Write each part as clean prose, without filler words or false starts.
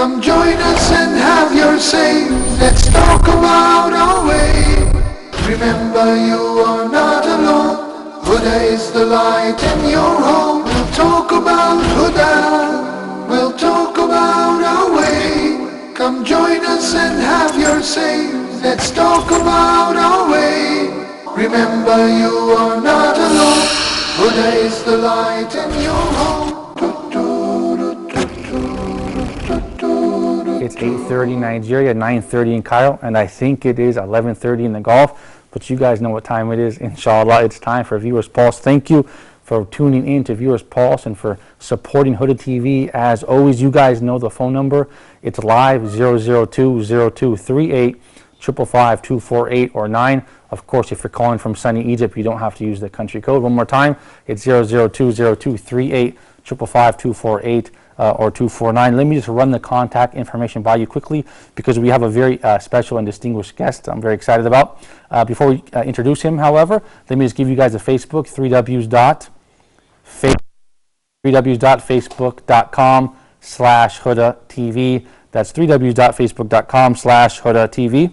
Come join us and have your say. Let's talk about our way. Remember, you are not alone. Huda is the light in your home. We'll talk about Huda. We'll talk about our way. Come join us and have your say. Let's talk about our way. Remember, you are not alone. Huda is the light in your home. It's 8:30 Nigeria, 9:30 in Cairo, and I think it is 11:30 in the Gulf. But you guys know what time it is. Inshallah, it's time for Viewers Pulse. Thank you for tuning in to Viewers Pulse and for supporting Huda TV. As always, you guys know the phone number. It's live 002-0238 555 248 or 9. Of course, if you're calling from sunny Egypt, you don't have to use the country code. One more time, it's 002-0238 555 248 or 249. Let me just run the contact information by you quickly because we have a very special and distinguished guest I'm very excited about. Before we introduce him, however, let me just give you guys a Facebook, 3ws.facebook.com/HudaTV. That's 3ws.facebook.com/HudaTV.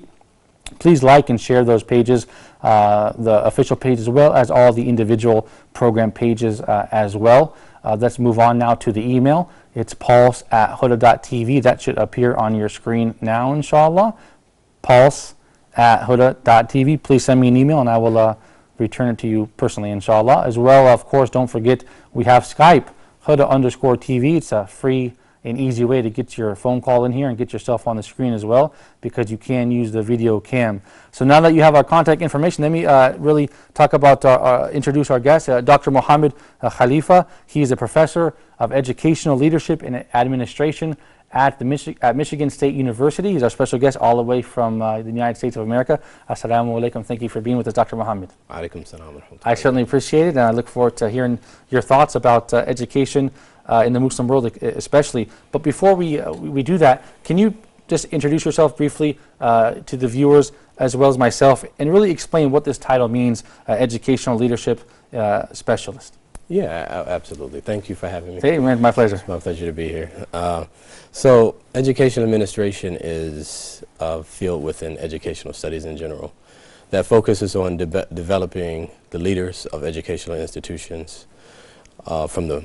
Please like and share those pages, the official page as well as all the individual program pages as well. Let's move on now to the email. It's pulse@huda.tv. That should appear on your screen now, inshallah. Pulse@huda.tv. Please send me an email and I will return it to you personally, inshallah. As well, of course, don't forget we have Skype, Huda_TV. It's a free and easy way to get your phone call in here and get yourself on the screen as well, because you can use the video cam. So now that you have our contact information, let me really talk about, introduce our guest, Dr. Mohamad Khalefa. He is a professor of educational leadership and administration at Michigan State University. He's our special guest all the way from the United States of America. Assalamu alaikum. Thank you for being with us, Dr. Mohamad. Alaikum salam. I certainly appreciate it, and I look forward to hearing your thoughts about education in the Muslim world especially. But before we do that, can you just introduce yourself briefly to the viewers as well as myself and really explain what this title means, educational leadership specialist? Yeah, absolutely. Thank you for having me. Hey, man, my pleasure. It's my pleasure to be here. So education administration is a field within educational studies in general that focuses on developing the leaders of educational institutions from the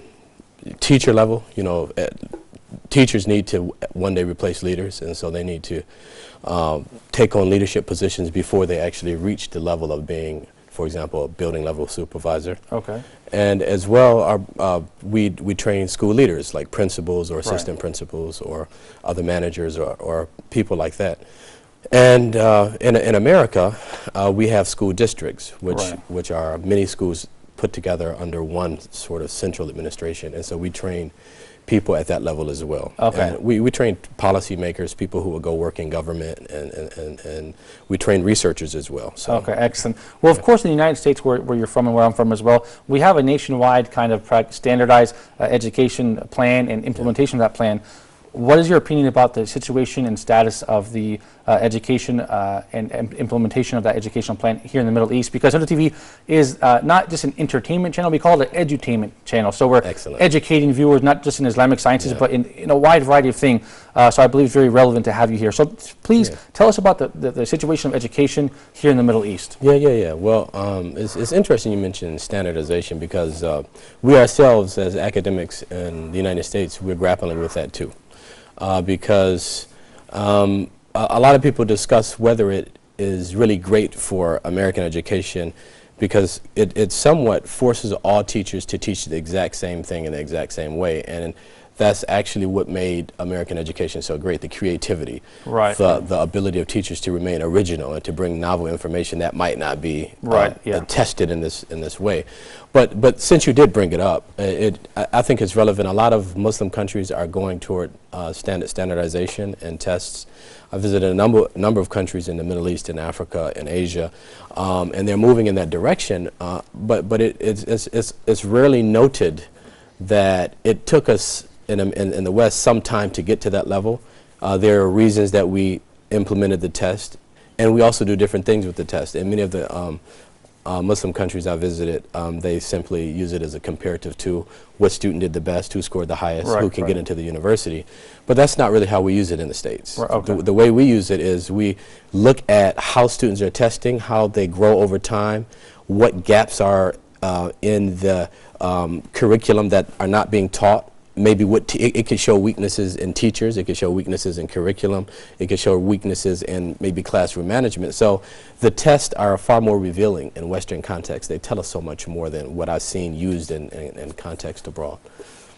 teacher level. You know, teachers need to one day replace leaders, and so they need to take on leadership positions before they actually reach the level of being, for example, a building level supervisor. Okay. And as well, we train school leaders like principals or assistant principals or other managers or people like that. And in America, we have school districts, which are many schools put together under one sort of central administration, and so we train people at that level as well. Okay. And we train policymakers, people who will go work in government, and we train researchers as well. So. Okay, excellent. Well, of course, in the United States, where you're from and where I'm from as well, we have a nationwide kind of standardized education plan and implementation of that plan. What is your opinion about the situation and status of the education and implementation of that educational plan here in the Middle East? Because Huda TV is not just an entertainment channel, we call it an edutainment channel. So we're educating viewers not just in Islamic sciences, but in a wide variety of things. So I believe it's very relevant to have you here. So please tell us about the situation of education here in the Middle East. Yeah. Well, it's interesting you mentioned standardization, because we ourselves as academics in the United States, we're grappling with that too. Because a lot of people discuss whether it is really great for American education, because it somewhat forces all teachers to teach the exact same thing in the exact same way. And that's actually what made American education so great, the creativity, the ability of teachers to remain original and to bring novel information that might not be tested in this way. But since you did bring it up, I think it's relevant. A lot of Muslim countries are going toward standardization and tests. I visited a number of countries in the Middle East, in Africa, in Asia, and they're moving in that direction. But it's rarely noted that it took us in the West some time to get to that level. There are reasons that we implemented the test, and we also do different things with the test. And many of the Muslim countries I visited, they simply use it as a comparative tool. What student did the best, who scored the highest, who can get into the university. But that's not really how we use it in the States. Right, okay. The way we use it is we look at how students are testing, how they grow over time, what gaps are in the curriculum that are not being taught. Maybe it could show weaknesses in teachers, it could show weaknesses in curriculum, it could show weaknesses in maybe classroom management. So the tests are far more revealing in Western context. They tell us so much more than what I've seen used in context abroad.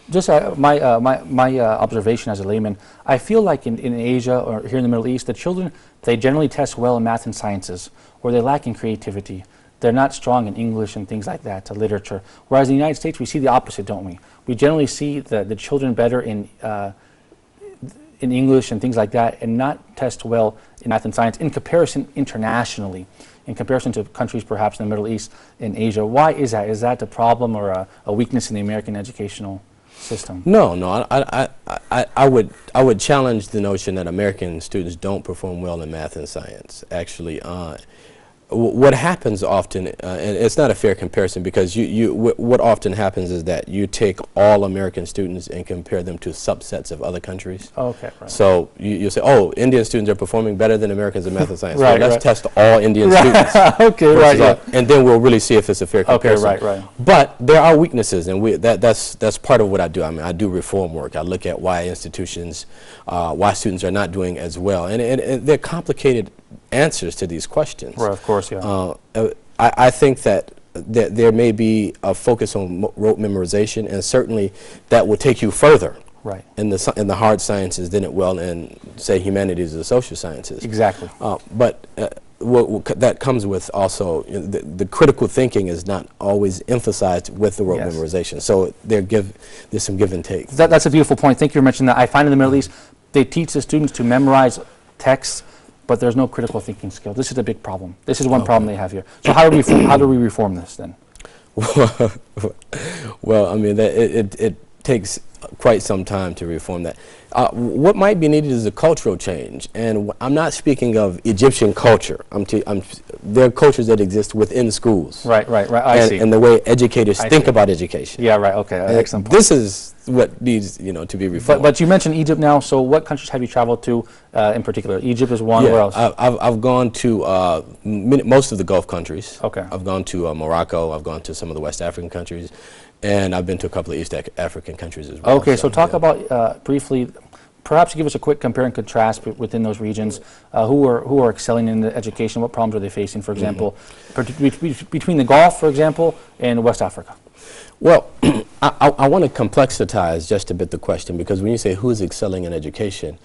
Just my observation as a layman, I feel like in Asia or here in the Middle East, the children, they generally test well in math and sciences, or they lack in creativity. They're not strong in English and things like that, to literature. Whereas in the United States, we see the opposite, don't we? We generally see the children better in English and things like that, and not test well in math and science in comparison internationally, in comparison to countries perhaps in the Middle East and Asia. Why is that? Is that a problem or a weakness in the American educational system? No, no. I would challenge the notion that American students don't perform well in math and science. Actually, what happens often, and it's not a fair comparison, because what often happens is that you take all American students and compare them to subsets of other countries. Okay, right. So you say, oh, Indian students are performing better than Americans in math and science. Right, well, let's test all Indian students. Okay, right. Yeah. And then we'll really see if it's a fair comparison. Okay, right, right. But there are weaknesses, and that's part of what I do. I mean, I do reform work. I look at why institutions, why students are not doing as well, and they're complicated answers to these questions. Right, of course, yeah. I think that there may be a focus on rote memorization, and certainly that will take you further right. in the hard sciences than it will in, say, humanities or social sciences. Exactly. But that comes with also, the critical thinking is not always emphasized with the rote memorization. So there's some give and take. That's a beautiful point. Thank you for mentioning that. I find in the Middle East, they teach the students to memorize texts, but there's no critical thinking skill. This is a big problem. This is one problem they have here. So how do we reform this then? Well, I mean, it takes quite some time to reform that. What might be needed is a cultural change, and I'm not speaking of Egyptian culture. There are cultures that exist within schools. Right. I see. And the way educators think about education. Yeah, right. Okay, excellent point. This is what needs, to be reformed. But you mentioned Egypt now. So what countries have you traveled to in particular? Egypt is one. Yeah, where else? I've gone to most of the Gulf countries. Okay. I've gone to Morocco. I've gone to some of the West African countries, and I've been to a couple of East African countries as well. Okay, so talk about briefly. Perhaps give us a quick compare and contrast within those regions. Who are excelling in the education? What problems are they facing, for example, between the Gulf, for example, and West Africa? Well, I want to complexize just a bit the question, because when you say who's excelling in education,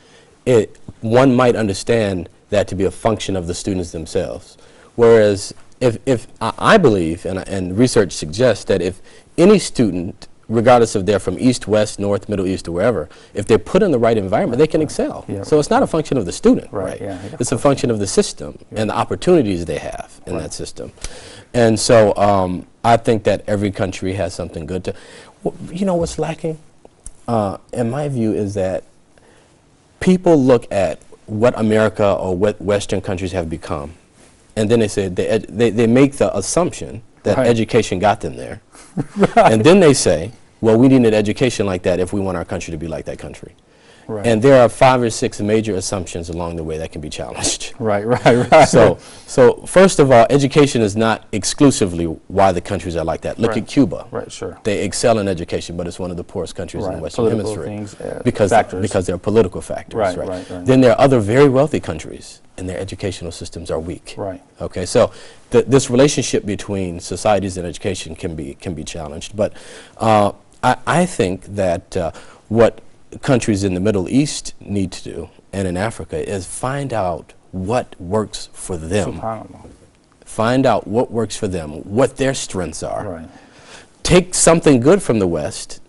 one might understand that to be a function of the students themselves. Whereas if I believe, and research suggests, that if any student, regardless if they're from East, West, North, Middle East, or wherever, if they're put in the right environment, they can excel. Yeah. So it's not a function of the student, right? Yeah, it's a function of the system and the opportunities they have in that system. And so I think that every country has something good to. You know what's lacking, in my view, is that people look at what America or what Western countries have become, and then they say they make the assumption that education got them there. And then they say, well, we need an education like that if we want our country to be like that country. Right. And there are 5 or 6 major assumptions along the way that can be challenged. Right. So first of all, education is not exclusively why the countries are like that. Look at Cuba. Right, sure. They excel in education, but it's one of the poorest countries in the Western Hemisphere. Things, because there are political factors. Right. Then there are other very wealthy countries, and their educational systems are weak. Right. Okay, so this relationship between societies and education can be challenged. But I think that what countries in the Middle East need to do, and in Africa, is find out what works for them. Find out what works for them, what their strengths are. Right. Take something good from the West,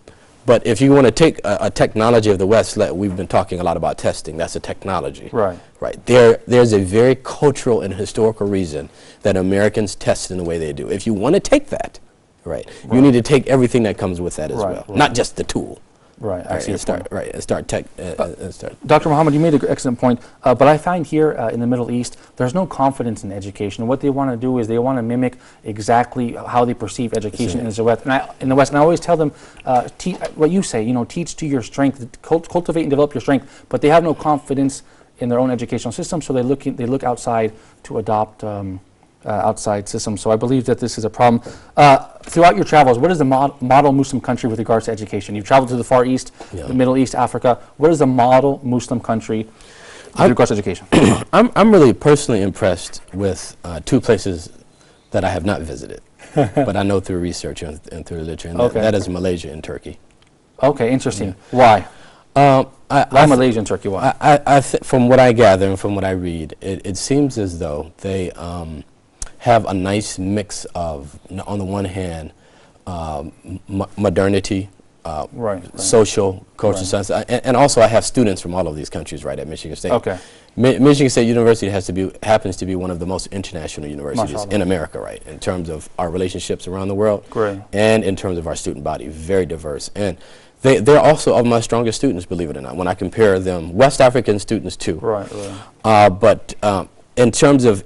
but if you want to take a technology of the West, we've been talking a lot about testing. That's a technology. Right. There's a very cultural and historical reason that Americans test in the way they do. If you want to take that, you need to take everything that comes with that as well, not just the tool. Right, I see your point. Right, and start tech. Start. Dr. Mohamad, you made an excellent point, but I find here in the Middle East, there's no confidence in education. What they want to do is they want to mimic exactly how they perceive education in the West. And I always tell them, what you say, teach to your strength, cultivate and develop your strength, but they have no confidence in their own educational system, so they look outside to adopt outside systems. So I believe that this is a problem. Throughout your travels, what is the model Muslim country with regards to education? You've traveled to the Far East, the Middle East, Africa. What is the model Muslim country with regards to education? I'm really personally impressed with two places that I have not visited, but I know through research and through literature, and that is Malaysia and Turkey. Okay, interesting. Why? Why Malaysia and Turkey? Why? From what I gather and from what I read, it seems as though they have a nice mix of, on the one hand, modernity, social, cultural science, and also I have students from all of these countries right at Michigan State. Okay. Michigan State University happens to be one of the most international universities in America, right, in terms of our relationships around the world, and in terms of our student body, very diverse. And they're also of my strongest students, believe it or not, when I compare them, West African students too. But in terms of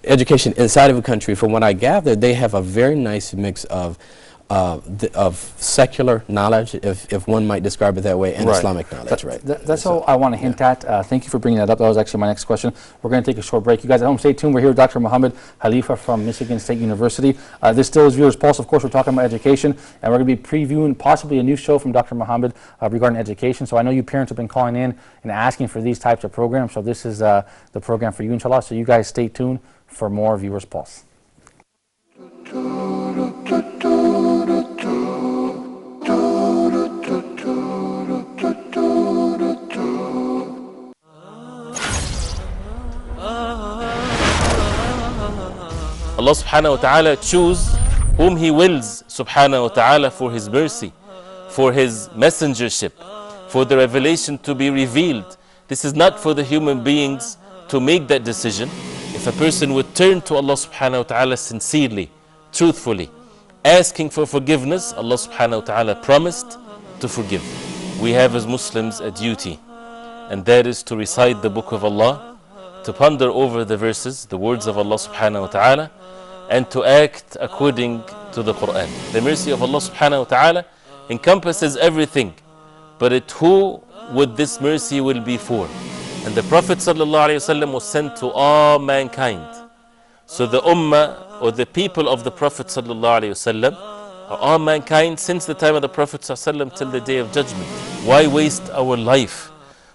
education inside of a country, from what I gather, they have a very nice mix of secular knowledge, if one might describe it that way, and Islamic knowledge, That's all I want to hint at. Thank you for bringing that up. That was actually my next question. We're going to take a short break. You guys at home, stay tuned. We're here with Dr. Mohamad Khalefa from Michigan State University. This still is Viewers Pulse. Of course, we're talking about education, and we're going to be previewing possibly a new show from Dr. Mohamad regarding education. So I know you parents have been calling in and asking for these types of programs, so this is the program for you, inshallah. So you guys stay tuned for more Viewers Pulse. Allah subhanahu wa ta'ala choose whom He wills subhanahu wa ta'ala for His mercy, for His messengership, for the revelation to be revealed. This is not for the human beings to make that decision. If a person would turn to Allah subhanahu wa ta'ala sincerely, truthfully, asking for forgiveness, Allah subhanahu wa ta'ala promised to forgive. We have as Muslims a duty, and that is to recite the book of Allah, to ponder over the verses, the words of Allah subhanahu wa ta'ala, and to act according to the Quran. The mercy of Allah subhanahu wa ta'ala encompasses everything, but who would this mercy will be for? And the Prophet sallallahu alaihi wasallam was sent to all mankind. So the ummah, or the people of the Prophet sallallahu alaihi wasallam, are all mankind since the time of the Prophet sallallahu alaihi wasallam till the day of judgment. Why waste our life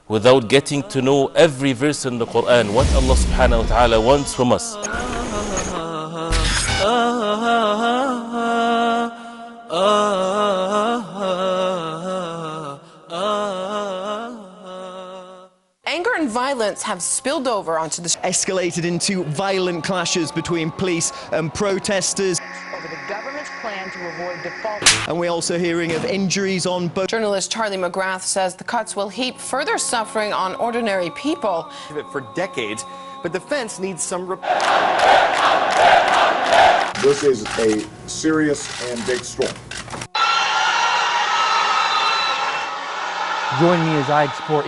without getting to know every verse in the Quran, what Allah subhanahu wa ta'ala wants from us? Anger and violence have spilled over onto the escalated into violent clashes between police and protesters. over the government's plan to avoid default. And we're also hearing of injuries on both. Journalist Charlie McGrath says the cuts will heap further suffering on ordinary people. For decades, but the fence needs some This is a serious and big storm. Join me as I explore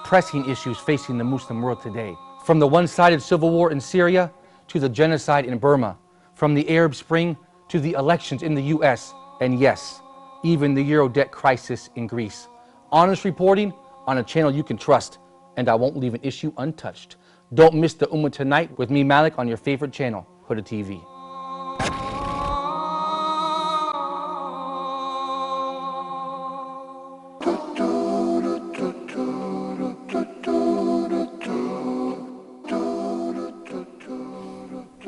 pressing issues facing the Muslim world today. From the one-sided civil war in Syria to the genocide in Burma, from the Arab Spring to the elections in the US, and yes, even the Euro debt crisis in Greece. Honest reporting on a channel you can trust, and I won't leave an issue untouched. Don't miss the Ummah Tonight with me, Malik, on your favorite channel, Huda TV.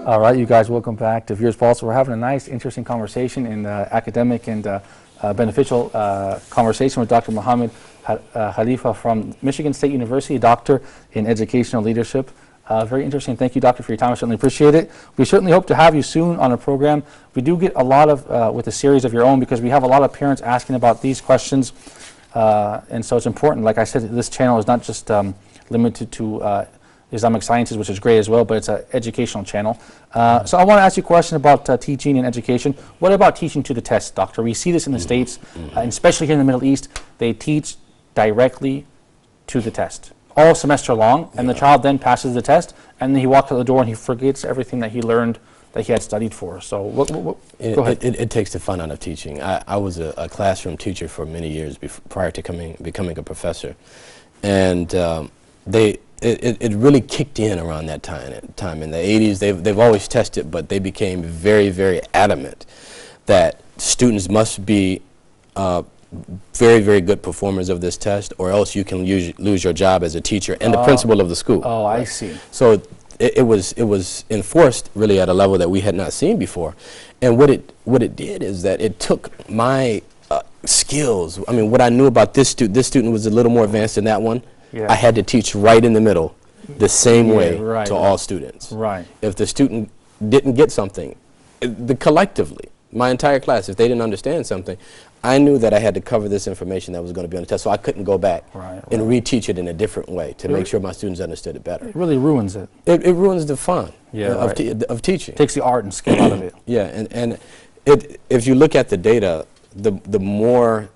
All right, you guys, welcome back to Viewers Pulse. We're having a nice, interesting conversation and academic and beneficial conversation with Dr. Mohamad Khalefa from Michigan State University, a doctor in educational leadership. Very interesting. Thank you, doctor, for your time. I certainly appreciate it. We certainly hope to have you soon on a program. We do get a lot of, with a series of your own, because we have a lot of parents asking about these questions. And so it's important. Like I said, this channel is not just limited to Islamic Sciences, which is great as well, but it's an educational channel. So I want to ask you a question about teaching and education. What about teaching to the test, doctor? We see this in the States, and especially here in the Middle East. They teach directly to the test all semester long, and the child then passes the test, and then he walks out the door and he forgets everything that he learned that he had studied for. So go ahead. It takes the fun out of teaching. I was a classroom teacher for many years prior to becoming a professor, and it really kicked in around that time. In the 80s, they've always tested, but they became very, very adamant that students must be very, very good performers of this test, or else you can lose your job as a teacher and the principal of the school. Oh, I see. So it was enforced really at a level that we had not seen before. And what it did is that it took my skills. I mean, what I knew about this student was a little more advanced than that one. Yeah. I had to teach right in the middle, the same way right, to all students. Right. If the student didn't get something, collectively, my entire class, if they didn't understand something, I knew that I had to cover this information that was going to be on the test, so I couldn't go back and reteach it in a different way to make sure my students understood it better. It really ruins it. It ruins the fun of teaching. Takes the art and skill out of it. Yeah, and if you look at the data, the more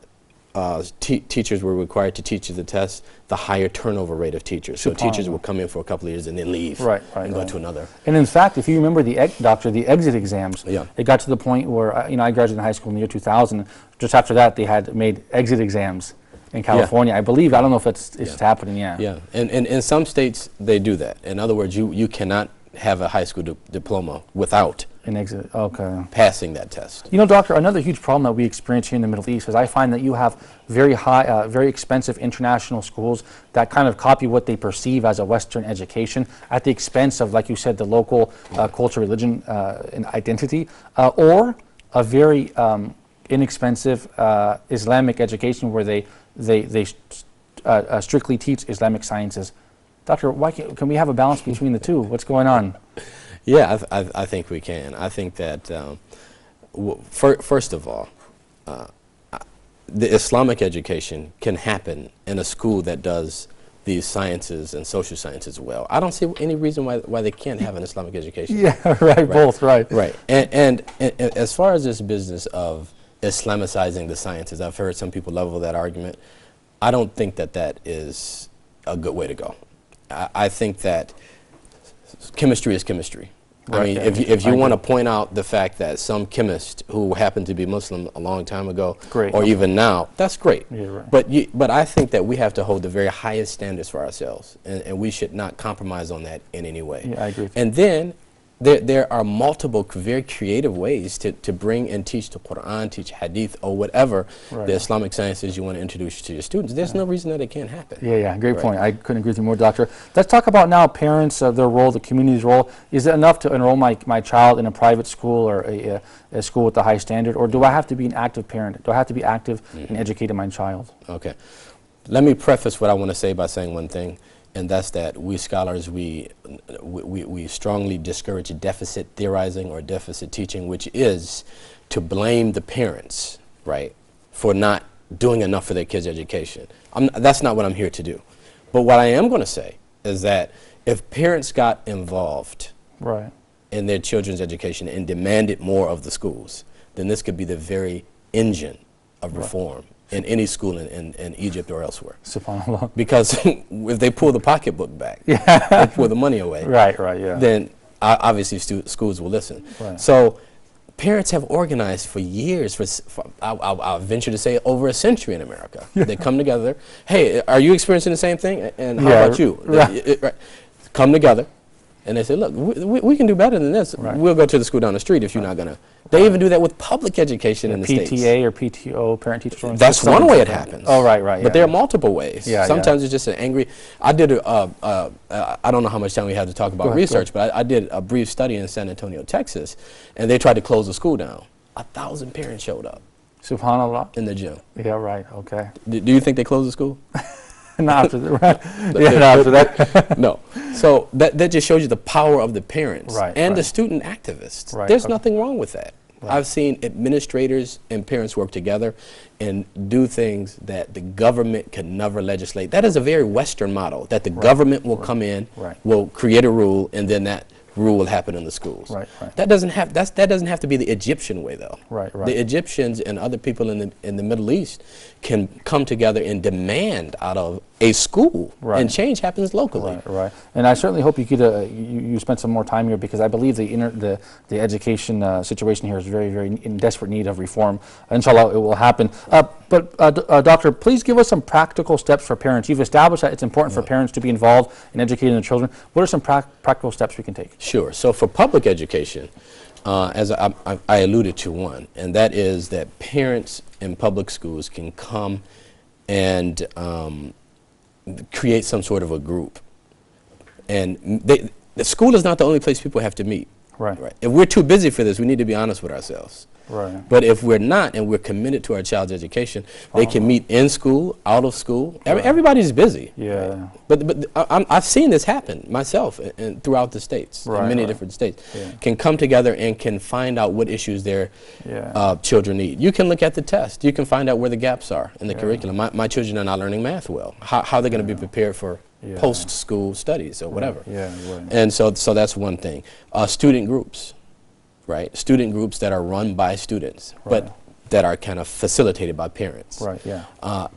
teachers were required to teach the test, the higher turnover rate of teachers. So teachers will come in for a couple of years and then leave and go to another. And in fact, if you remember the exit exams, it got to the point where I graduated high school in the year 2000. Just after that, they had made exit exams in California. I believe. I don't know if it's happening. Yeah. And in some states they do that. In other words, you cannot have a high school diploma without an exit. Passing that test. You know, doctor, another huge problem that we experience here in the Middle East is I find that you have very high, very expensive international schools that kind of copy what they perceive as a Western education at the expense of, like you said, the local culture, religion, and identity, or a very inexpensive Islamic education where they strictly teach Islamic sciences. Doctor, why can we have a balance between the two? What's going on? Yeah, I think we can. I think that, first of all, the Islamic education can happen in a school that does these sciences and social sciences well. I don't see any reason why they can't have an Islamic education. Yeah, right. Both, right. Right. And as far as this business of Islamicizing the sciences, I've heard some people level that argument. I don't think that is a good way to go. I think that chemistry is chemistry. I mean, if you want to point out the fact that some chemist who happened to be Muslim a long time ago, or even now, that's great. Yeah, right. But I think that we have to hold the very highest standards for ourselves, and we should not compromise on that in any way. Yeah, I agree. And then there are multiple very creative ways to bring and teach the Quran, teach Hadith, or whatever the Islamic sciences you want to introduce to your students. There's no reason that it can't happen. Yeah, great point. I couldn't agree with you more, doctor. Let's talk about now parents, their role, the community's role. Is it enough to enroll my child in a private school or a school with a high standard, or do I have to be an active parent? Do I have to be active in educating my child? Okay. Let me preface what I want to say by saying one thing. And that's that we scholars, we strongly discourage deficit theorizing or deficit teaching, which is to blame the parents, right, for not doing enough for their kids' education. That's not what I'm here to do. But what I am going to say is that if parents got involved in their children's education and demanded more of the schools, then this could be the very engine of reform in any school in Egypt or elsewhere. SubhanAllah. Because if they pull the pocketbook back, they pull the money away, then obviously schools will listen. So parents have organized for years, for I'll venture to say over a century in America. They come together, hey, are you experiencing the same thing? And how about you? Come together. And they say, look, we can do better than this. We'll go to the school down the street if you're not going to. They even do that with public education in the States. PTA or PTO, parent-teacher organization. That's one way it happens. Oh, right. But there are multiple ways. Sometimes it's just an angry. I did I don't know how much time we have to talk about research, but I did a brief study in San Antonio, Texas, and they tried to close the school down. 1,000 parents showed up. SubhanAllah. In the gym. Yeah, right. Okay. Do you think they closed the school? Not after that, not after that. No. So that just shows you the power of the parents and the student activists. There's nothing wrong with that. I've seen administrators and parents work together and do things that the government can never legislate. That is a very Western model, that the government will come in, will create a rule, and then that rule will happen in the schools. That doesn't have to be the Egyptian way, though. The Egyptians and other people in the Middle East can come together and demand out of a school, and change happens locally. And I certainly hope you get you spend some more time here, because I believe the education situation here is very, very in desperate need of reform. Inshallah, it will happen. But Doctor, please give us some practical steps for parents. You've established that it's important for parents to be involved in educating their children. What are some practical steps we can take? Sure. So for public education, as I alluded to one, and that is that parents in public schools can come and create some sort of a group. And the school is not the only place people have to meet. If we're too busy for this, we need to be honest with ourselves. But if we're not, and we're committed to our child's education, they can meet in school, out of school. Everybody's busy. But I've seen this happen myself throughout the states, in many different states. Can come together and can find out what issues their children need. You can look at the test. You can find out where the gaps are in the curriculum. My children are not learning math well. How are they going to be prepared for post-school studies or whatever? And so that's one thing. Student groups. Student groups that are run by students, but that are kind of facilitated by parents.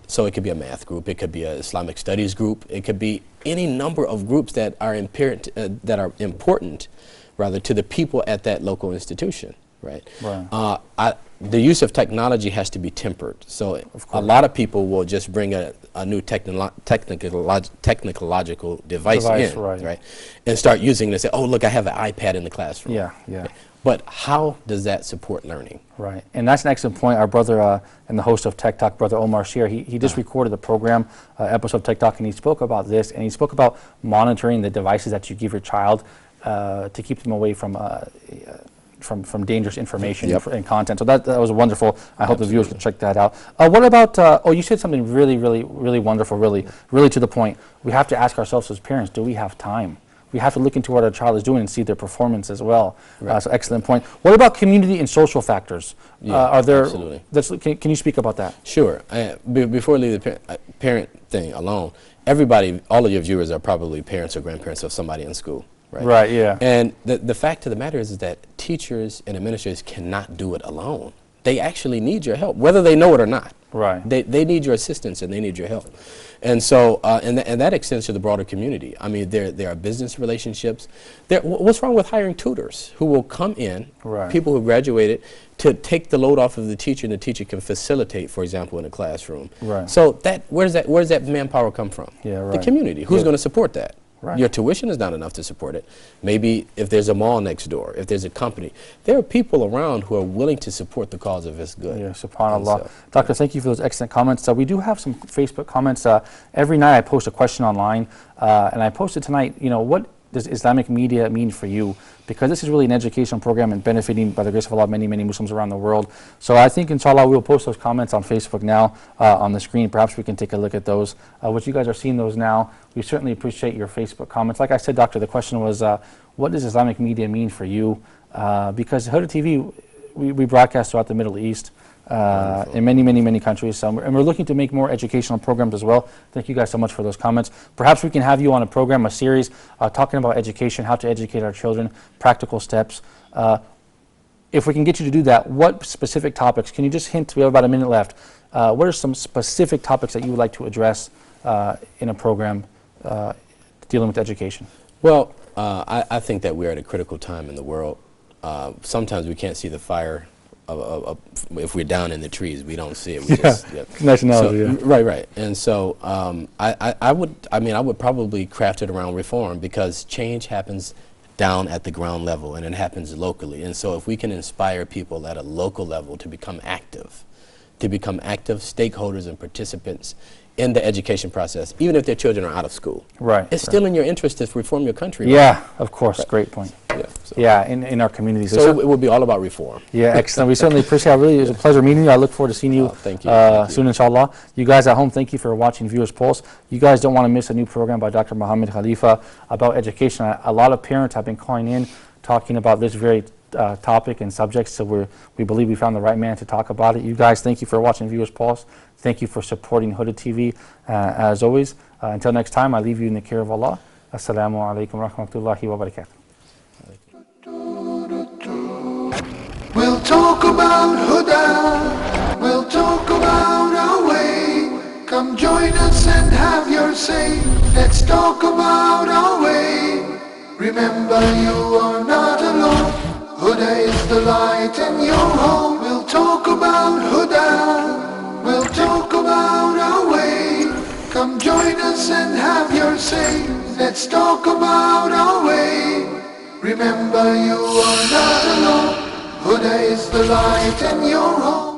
So it could be a math group, it could be an Islamic studies group, it could be any number of groups that are important, rather, to the people at that local institution. The use of technology has to be tempered. So a lot of people will just bring a new technological device in, and start using it and say, oh, look, I have an iPad in the classroom. But how does that support learning? And that's an excellent point. Our brother and the host of Tech Talk, Brother Omar Shear, he just recorded the program, episode of Tech Talk, and he spoke about this, and he spoke about monitoring the devices that you give your child to keep them away from dangerous information and content. So that was wonderful. I hope the viewers can check that out. What about, you said something really, really, really wonderful, really to the point. We have to ask ourselves as parents, do we have time? We have to look into what our child is doing and see their performance as well. So excellent point. What about community and social factors? Are there? Absolutely. Can you speak about that? Sure. Before I leave the parent thing alone, all of your viewers are probably parents or grandparents of somebody in school. And the fact of the matter is that teachers and administrators cannot do it alone. They actually need your help, whether they know it or not. They need your assistance and they need your help. And so, and that extends to the broader community. I mean, there are business relationships. What's wrong with hiring tutors who will come in, people who graduated, to take the load off of the teacher, and the teacher can facilitate, for example, in a classroom. So where does that manpower come from? The community. Who's going to support that? Your tuition is not enough to support it. Maybe if there's a mall next door, if there's a company, there are people around who are willing to support the cause of this good. SubhanAllah. Doctor, thank you for those excellent comments. We do have some Facebook comments. Every night I post a question online, and I posted tonight, what does Islamic media mean for you? Because this is really an educational program and benefiting, by the grace of Allah, many, many Muslims around the world. So I think, inshallah, we'll post those comments on Facebook now on the screen. Perhaps we can take a look at those. Which you guys are seeing those now. We certainly appreciate your Facebook comments. Like I said, Doctor, the question was, what does Islamic media mean for you? Because Huda TV, we broadcast throughout the Middle East. In many, many, many countries. And we're looking to make more educational programs as well. Thank you guys so much for those comments. Perhaps we can have you on a program, a series, talking about education, how to educate our children, practical steps. If we can get you to do that, what specific topics, can you just hint, we have about a minute left, what are some specific topics that you would like to address in a program dealing with education? Well, I think that we're at a critical time in the world. Sometimes we can't see the fire. If we're down in the trees, we don't see it. We just, nice analogy. Right. And so I would probably craft it around reform, because change happens down at the ground level and it happens locally. And so if we can inspire people at a local level to become active stakeholders and participants in the education process, even if their children are out of school. It's still in your interest to reform your country. Of course. Great point. In our communities. So it will be all about reform. Excellent. We certainly appreciate it. Really, it was a pleasure meeting you. I look forward to seeing you, soon, inshallah. You guys at home, thank you for watching Viewers Pulse. You guys don't want to miss a new program by Dr. Mohamad Khalefa about education. A lot of parents have been calling in, talking about this very topic and subject, so we believe we found the right man to talk about it. You guys, thank you for watching Viewers Pulse. Thank you for supporting Huda TV. As always, until next time, I leave you in the care of Allah. Assalamu alaikum wa rahmatullahi wa barakatuh. We'll talk about Huda, we'll talk about our way. Come join us and have your say. Let's talk about our way. Remember, you are not alone. Huda is the light in your home. We'll talk about Huda, we'll talk about our way. Come join us and have your say. Let's talk about our way. Remember, you are not alone. Huda is the light in your home.